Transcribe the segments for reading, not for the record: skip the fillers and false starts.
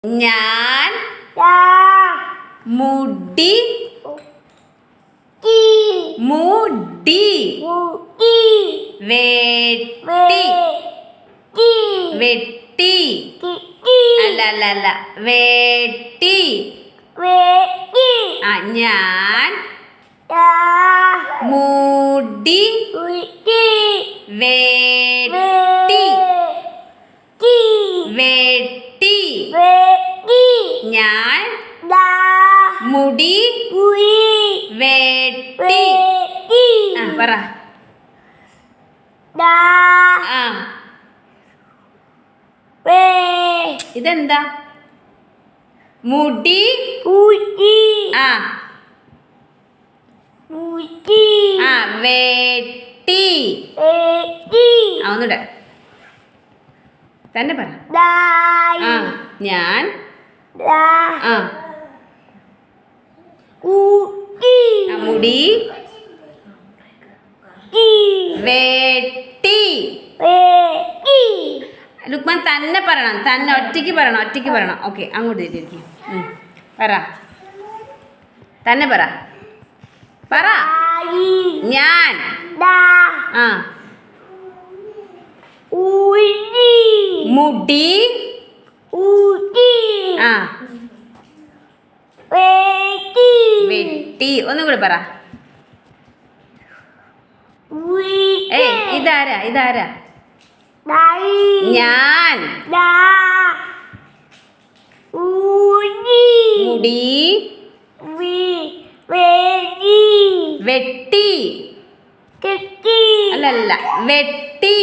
ഞാൻ മുടി മുടി വെട്ടി വെട്ടി അല്ല അല്ല അല്ല വെട്ടി ഞാൻ മുടി വെട്ടി വെട്ടി ഞാൻ മുടി വെട്ടി പറ ഇതെന്താ മുടി വെട്ടി ഒന്നുകൂടെ തന്നെ പറ ഞാൻ മുടി വെട്ടി ലുക്മാൻ തന്നെ പറയണം, തന്നെ ഒറ്റയ്ക്ക് പറയണം. ഓക്കെ, അങ്ങോട്ട് തിരിക്കും. പറ, തന്നെ പറ. ഞാൻ മുടി വെട്ടി. ഒന്നും കൂടെ പറ. ഇതാരാ ഞാൻ മുടി വെട്ടി അല്ലല്ല വെട്ടി.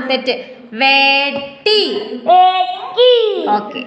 തെറ്റ്. വെട്ടി. ഓക്കെ.